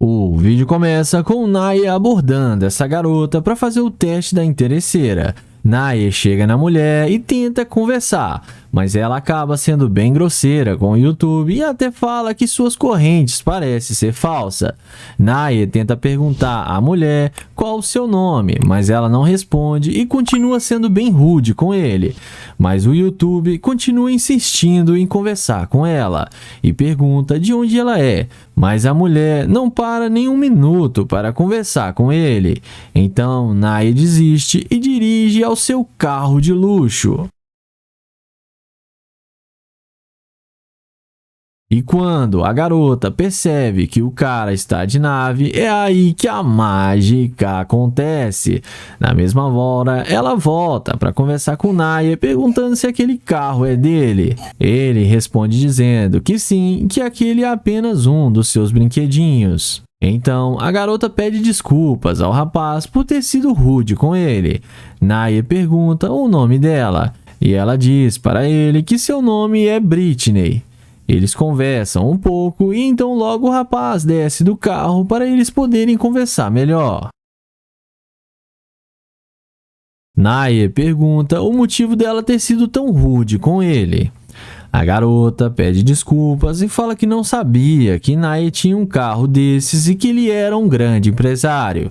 O vídeo começa com Naya abordando essa garota para fazer o teste da interesseira. Naya chega na mulher e tenta conversar, mas ela acaba sendo bem grosseira com o YouTube e até fala que suas correntes parecem ser falsas. Naya tenta perguntar à mulher qual o seu nome, mas ela não responde e continua sendo bem rude com ele. Mas o YouTube continua insistindo em conversar com ela e pergunta de onde ela é, mas a mulher não para nem um minuto para conversar com ele. Então Naya desiste e dirige ao seu carro de luxo. E quando a garota percebe que o cara está de nave, é aí que a mágica acontece. Na mesma hora, ela volta para conversar com Naya, perguntando se aquele carro é dele. Ele responde dizendo que sim, que aquele é apenas um dos seus brinquedinhos. Então, a garota pede desculpas ao rapaz por ter sido rude com ele. Naya pergunta o nome dela, e ela diz para ele que seu nome é Britney. Eles conversam um pouco e então logo o rapaz desce do carro para eles poderem conversar melhor. Naya pergunta o motivo dela ter sido tão rude com ele. A garota pede desculpas e fala que não sabia que Naya tinha um carro desses e que ele era um grande empresário.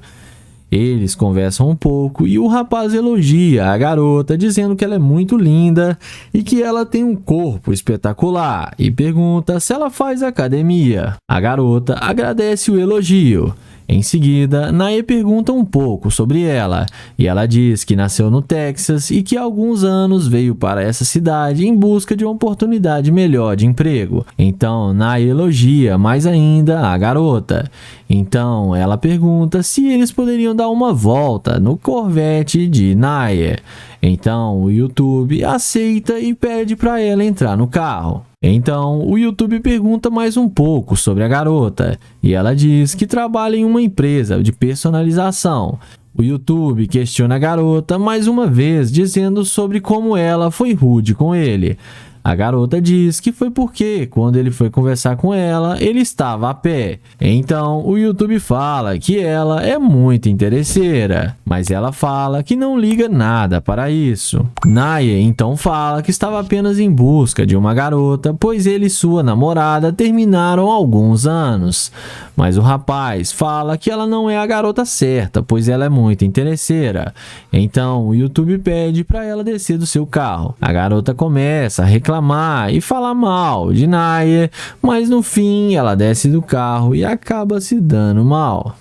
Eles conversam um pouco e o rapaz elogia a garota, dizendo que ela é muito linda e que ela tem um corpo espetacular e pergunta se ela faz academia. A garota agradece o elogio. Em seguida, Naya pergunta um pouco sobre ela e ela diz que nasceu no Texas e que há alguns anos veio para essa cidade em busca de uma oportunidade melhor de emprego. Então, Naya elogia mais ainda a garota. Então, ela pergunta se eles poderiam dar uma volta no Corvette de Naya. Então, o YouTube aceita e pede para ela entrar no carro. Então, o YouTube pergunta mais um pouco sobre a garota e ela diz que trabalha em uma empresa de personalização. O YouTube questiona a garota mais uma vez, dizendo sobre como ela foi rude com ele. A garota diz que foi porque, quando ele foi conversar com ela, ele estava a pé. Então, o YouTube fala que ela é muito interesseira, mas ela fala que não liga nada para isso. Naya então fala que estava apenas em busca de uma garota, pois ele e sua namorada terminaram há alguns anos. Mas o rapaz fala que ela não é a garota certa, pois ela é muito interesseira. Então, o YouTube pede para ela descer do seu carro. A garota começa a reclamar e falar mal de Naya, mas no fim ela desce do carro e acaba se dando mal.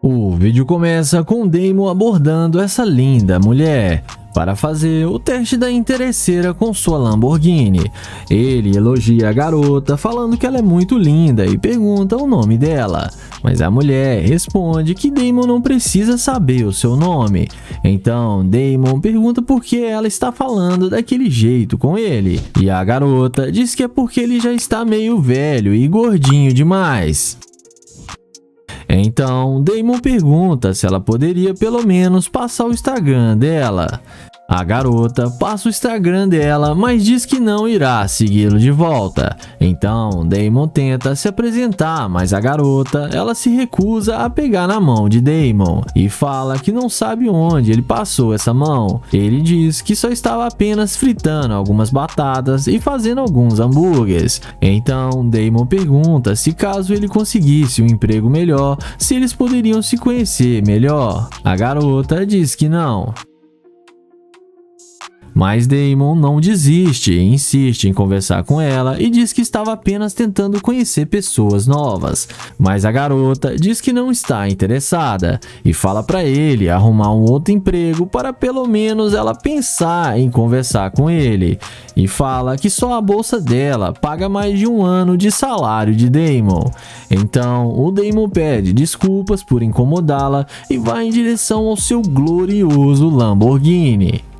O vídeo começa com Damon abordando essa linda mulher para fazer o teste da interesseira com sua Lamborghini. Ele elogia a garota, falando que ela é muito linda e pergunta o nome dela. Mas a mulher responde que Damon não precisa saber o seu nome. Então Damon pergunta por que ela está falando daquele jeito com ele. E a garota diz que é porque ele já está meio velho e gordinho demais. Então, Damon pergunta se ela poderia pelo menos passar o Instagram dela. A garota passa o Instagram dela, mas diz que não irá segui-lo de volta. Então, Damon tenta se apresentar, mas a garota, ela se recusa a pegar na mão de Damon e fala que não sabe onde ele passou essa mão. Ele diz que só estava apenas fritando algumas batatas e fazendo alguns hambúrgueres. Então, Damon pergunta se caso ele conseguisse um emprego melhor, se eles poderiam se conhecer melhor. A garota diz que não. Mas Damon não desiste e insiste em conversar com ela e diz que estava apenas tentando conhecer pessoas novas. Mas a garota diz que não está interessada e fala para ele arrumar um outro emprego para pelo menos ela pensar em conversar com ele. E fala que só a bolsa dela paga mais de um ano de salário de Damon. Então o Damon pede desculpas por incomodá-la e vai em direção ao seu glorioso Lamborghini.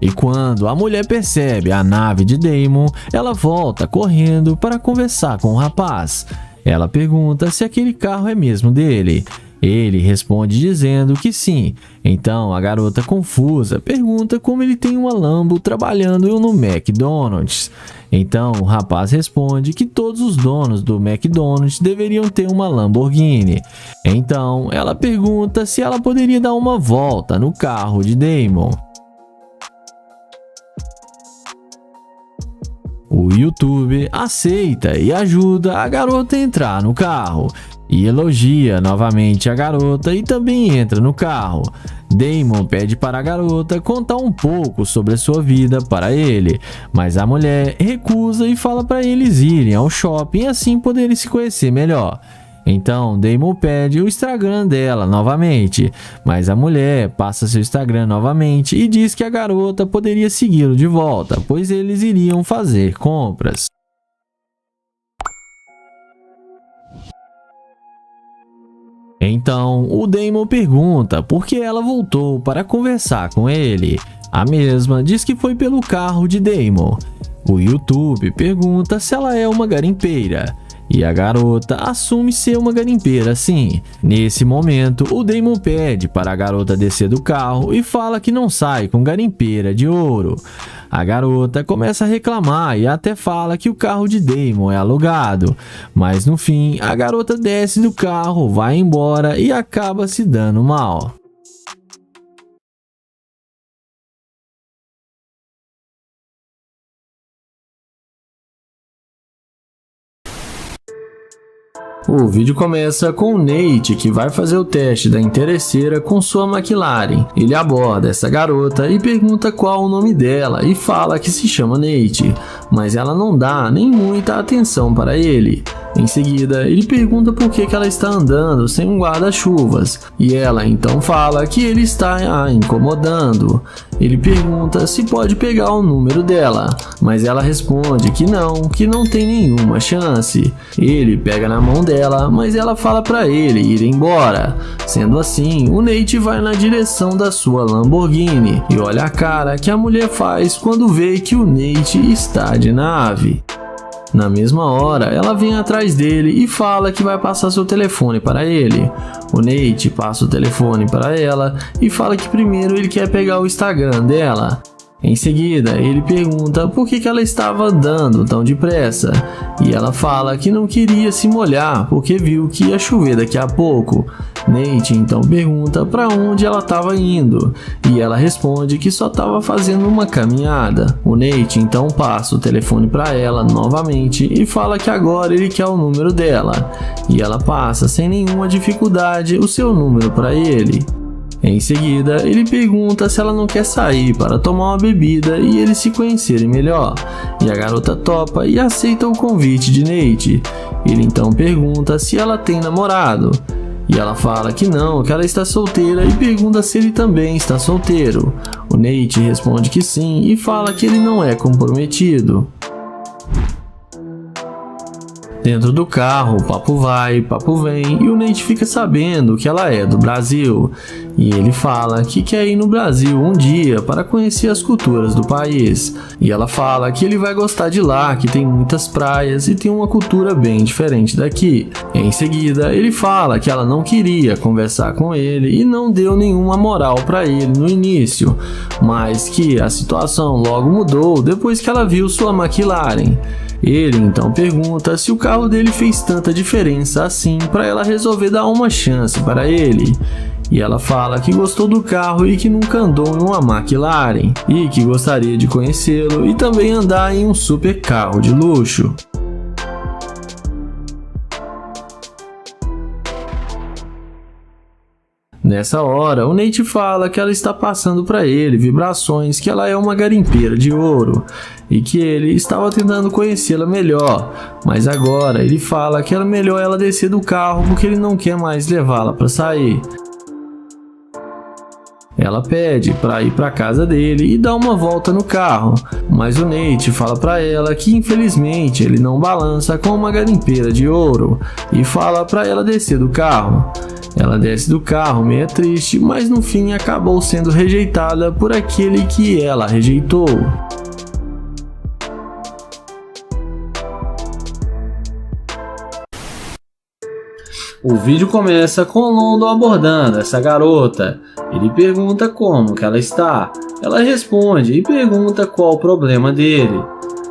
E quando a mulher percebe a nave de Damon, ela volta correndo para conversar com o rapaz. Ela pergunta se aquele carro é mesmo dele. Ele responde dizendo que sim. Então a garota, confusa, pergunta como ele tem uma Lambo trabalhando no McDonald's. Então o rapaz responde que todos os donos do McDonald's deveriam ter uma Lamborghini. Então ela pergunta se ela poderia dar uma volta no carro de Damon. O YouTube aceita e ajuda a garota a entrar no carro e elogia novamente a garota e também entra no carro. Damon pede para a garota contar um pouco sobre a sua vida para ele, mas a mulher recusa e fala para eles irem ao shopping e assim poderem se conhecer melhor. Então Damon pede o Instagram dela novamente, mas a mulher passa seu Instagram novamente e diz que a garota poderia segui-lo de volta, pois eles iriam fazer compras. Então o Damon pergunta por que ela voltou para conversar com ele. A mesma diz que foi pelo carro de Damon. O YouTube pergunta se ela é uma garimpeira. E a garota assume ser uma garimpeira sim. Nesse momento, o Damon pede para a garota descer do carro e fala que não sai com garimpeira de ouro. A garota começa a reclamar e até fala que o carro de Damon é alugado. Mas no fim, a garota desce do carro, vai embora e acaba se dando mal. O vídeo começa com o Nate, que vai fazer o teste da interesseira com sua McLaren. Ele aborda essa garota e pergunta qual o nome dela e fala que se chama Nate, mas ela não dá nem muita atenção para ele. Em seguida, ele pergunta por que ela está andando sem um guarda-chuvas, e ela então fala que ele está a incomodando. Ele pergunta se pode pegar o número dela, mas ela responde que não tem nenhuma chance. Ele pega na mão dela, mas ela fala para ele ir embora. Sendo assim, o Nate vai na direção da sua Lamborghini e olha a cara que a mulher faz quando vê que o Nate está de nave. Na mesma hora, ela vem atrás dele e fala que vai passar seu telefone para ele. O Nate passa o telefone para ela e fala que primeiro ele quer pegar o Instagram dela. Em seguida, ele pergunta por que ela estava andando tão depressa, e ela fala que não queria se molhar porque viu que ia chover daqui a pouco. Nate então pergunta para onde ela estava indo, e ela responde que só estava fazendo uma caminhada. O Nate então passa o telefone para ela novamente e fala que agora ele quer o número dela, e ela passa sem nenhuma dificuldade o seu número para ele. Em seguida, ele pergunta se ela não quer sair para tomar uma bebida e eles se conhecerem melhor, e a garota topa e aceita o convite de Nate. Ele então pergunta se ela tem namorado, e ela fala que não, que ela está solteira e pergunta se ele também está solteiro. O Nate responde que sim e fala que ele não é comprometido. Dentro do carro, papo vai, papo vem, e o Nate fica sabendo que ela é do Brasil. E ele fala que quer ir no Brasil um dia para conhecer as culturas do país. E ela fala que ele vai gostar de lá, que tem muitas praias e tem uma cultura bem diferente daqui. Em seguida, ele fala que ela não queria conversar com ele e não deu nenhuma moral para ele no início, mas que a situação logo mudou depois que ela viu sua McLaren. Ele então pergunta se o carro dele fez tanta diferença assim para ela resolver dar uma chance para ele. E ela fala que gostou do carro e que nunca andou em uma McLaren e que gostaria de conhecê-lo e também andar em um super carro de luxo. Nessa hora, o Nate fala que ela está passando para ele vibrações que ela é uma garimpeira de ouro e que ele estava tentando conhecê-la melhor, mas agora ele fala que era melhor ela descer do carro porque ele não quer mais levá-la para sair. Ela pede para ir para casa dele e dar uma volta no carro, mas o Nate fala para ela que infelizmente ele não balança com uma garimpeira de ouro e fala para ela descer do carro. Ela desce do carro meio triste, mas no fim acabou sendo rejeitada por aquele que ela rejeitou. O vídeo começa com London abordando essa garota. Ele pergunta como que ela está. Ela responde e pergunta qual o problema dele.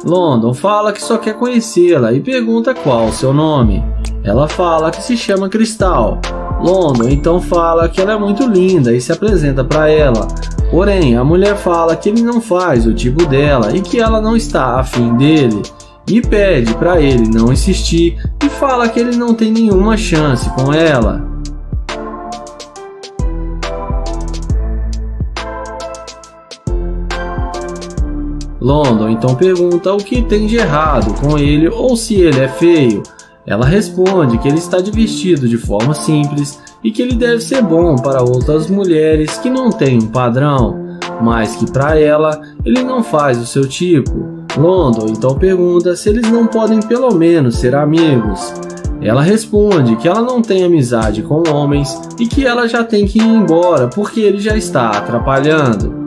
London fala que só quer conhecê-la e pergunta qual o seu nome. Ela fala que se chama Cristal. London então fala que ela é muito linda e se apresenta para ela. Porém, a mulher fala que ele não faz o tipo dela e que ela não está afim dele. E pede para ele não insistir e fala que ele não tem nenhuma chance com ela. London então pergunta o que tem de errado com ele ou se ele é feio. Ela responde que ele está vestido de forma simples e que ele deve ser bom para outras mulheres que não têm um padrão, mas que para ela ele não faz o seu tipo. London então pergunta se eles não podem pelo menos ser amigos. Ela responde que ela não tem amizade com homens e que ela já tem que ir embora porque ele já está atrapalhando.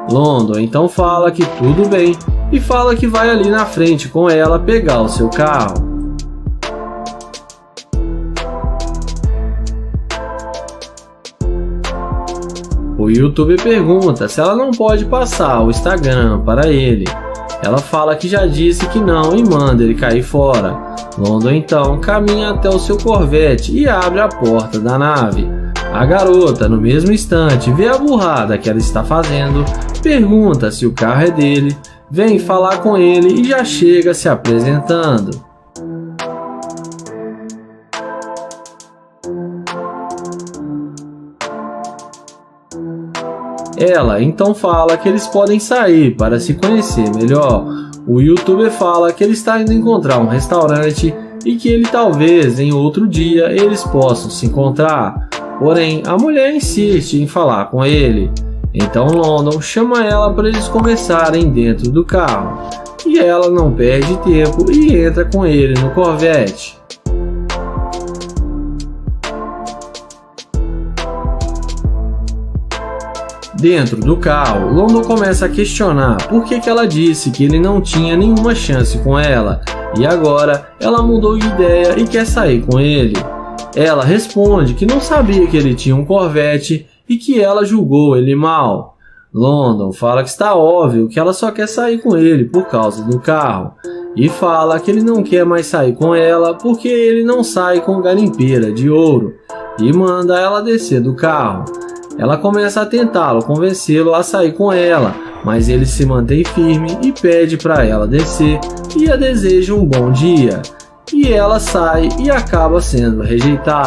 London então fala que tudo bem e fala que vai ali na frente com ela pegar o seu carro. O youtuber pergunta se ela não pode passar o Instagram para ele. Ela fala que já disse que não e manda ele cair fora. London então caminha até o seu Corvette e abre a porta da nave. A garota, no mesmo instante, vê a burrada que ela está fazendo, pergunta se o carro é dele, vem falar com ele e já chega se apresentando. Ela então fala que eles podem sair para se conhecer melhor. O youtuber fala que ele está indo encontrar um restaurante e que ele talvez em outro dia eles possam se encontrar. Porém, a mulher insiste em falar com ele. Então London chama ela para eles conversarem dentro do carro. E ela não perde tempo e entra com ele no Corvette. Dentro do carro, London começa a questionar por que ela disse que ele não tinha nenhuma chance com ela e agora ela mudou de ideia e quer sair com ele. Ela responde que não sabia que ele tinha um Corvette e que ela julgou ele mal. London fala que está óbvio que ela só quer sair com ele por causa do carro e fala que ele não quer mais sair com ela porque ele não sai com garimpeira de ouro e manda ela descer do carro. Ela começa a tentá-lo convencê-lo a sair com ela, mas ele se mantém firme e pede para ela descer e a deseja um bom dia. E ela sai e acaba sendo rejeitada.